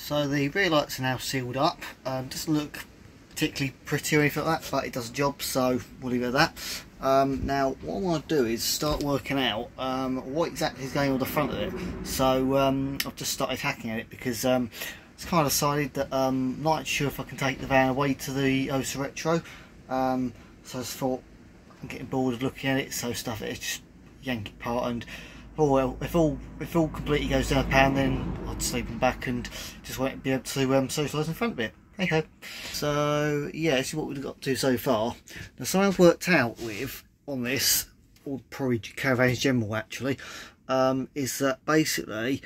So the rear lights are now sealed up. Doesn't look particularly pretty or anything like that, but it does a job, so we'll leave it at that. Now what I want to do is start working out what exactly is going on the front of it. So I've just started hacking at it because it's kind of decided that I'm not sure if I can take the van away to the Osa Retro. So I just thought, I'm getting bored of looking at it, so stuff it, just yank it apart, and oh well, if all completely goes down a pan, then I'd sleep them back and just won't be able to socialise in front of it. Hey ho. So yeah, this is what we've got to so far. Now something I've worked out with on this, or probably caravans in general actually, is that basically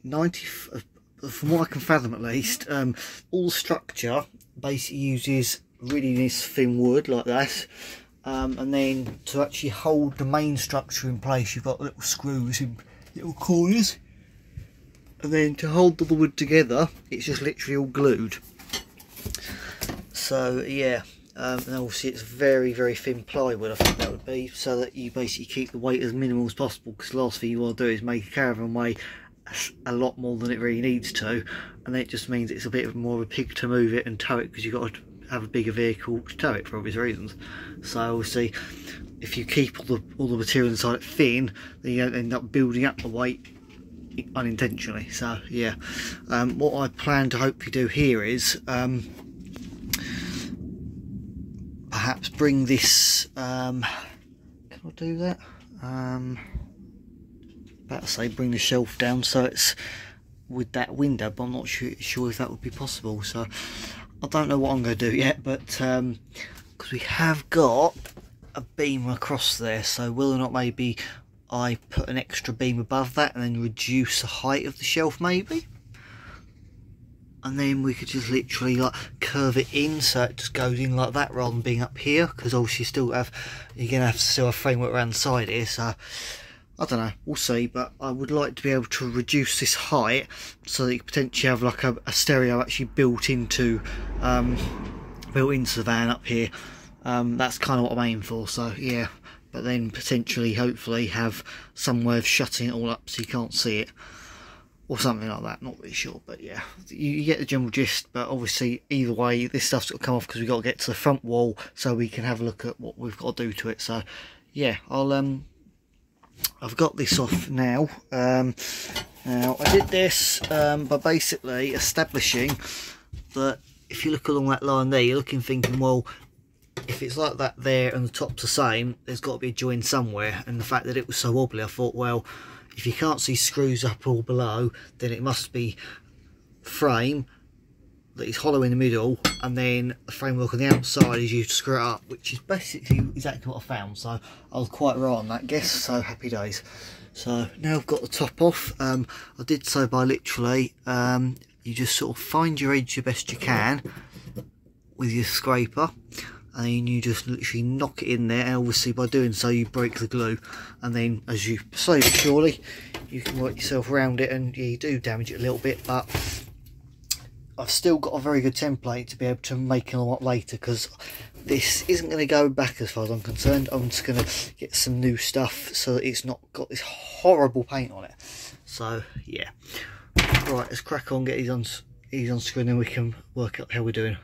90, from what I can fathom at least, all the structure basically uses really nice thin wood like that. And then to actually hold the main structure in place, you've got little screws in little corners, and then to hold the wood together, it's just literally all glued. So yeah, and obviously it's very thin plywood, I think that would be, so that you basically keep the weight as minimal as possible, because the last thing you want to do is make a caravan weigh a lot more than it really needs to, and then it just means it's a bit more of a pig to move it and tow it, because you've got to have a bigger vehicle to tow it for obvious reasons. So obviously if you keep all the material inside it thin, then you don't end up building up the weight unintentionally. So yeah, what I plan to hopefully do here is perhaps bring this, can I do that? About to say bring the shelf down so it's with that window, but I'm not sure if that would be possible. So I don't know what I'm going to do yet, but because we have got a beam across there, so whether or not maybe I put an extra beam above that and then reduce the height of the shelf maybe, and then we could just literally like curve it in so it just goes in like that rather than being up here, because obviously you're going to have to still have framework around the side here. So I don't know, we'll see, but I would like to be able to reduce this height so that you could potentially have like a stereo actually built into the van up here. That's kind of what I'm aiming for, so yeah. But then potentially, hopefully, have some way of shutting it all up so you can't see it, or something like that. Not really sure, but yeah, you get the general gist. But obviously, either way, this stuff's got to come off because we've got to get to the front wall so we can have a look at what we've got to do to it. So yeah, I've got this off now. Now I did this by basically establishing that if you look along that line there, you're thinking, well, if it's like that there and the top's the same, there's got to be a join somewhere. And the fact that it was so wobbly, I thought, well, if you can't see screws up or below, then it must be frame that is hollow in the middle, and then the framework on the outside is used to screw it up, which is basically exactly what I found. So I was quite right on that guess, so happy days. So now I've got the top off. I did so by literally you just sort of find your edge the best you can with your scraper, and then you just literally knock it in there, and obviously by doing so you break the glue, and then as you slowly but surely you can work yourself around it, and yeah, you do damage it a little bit, but I've still got a very good template to be able to make it a lot later, because this isn't going to go back as far as I'm concerned. I'm just going to get some new stuff so that it's not got this horrible paint on it. So yeah, right, let's crack on, get these on screen, and we can work out how we're doing.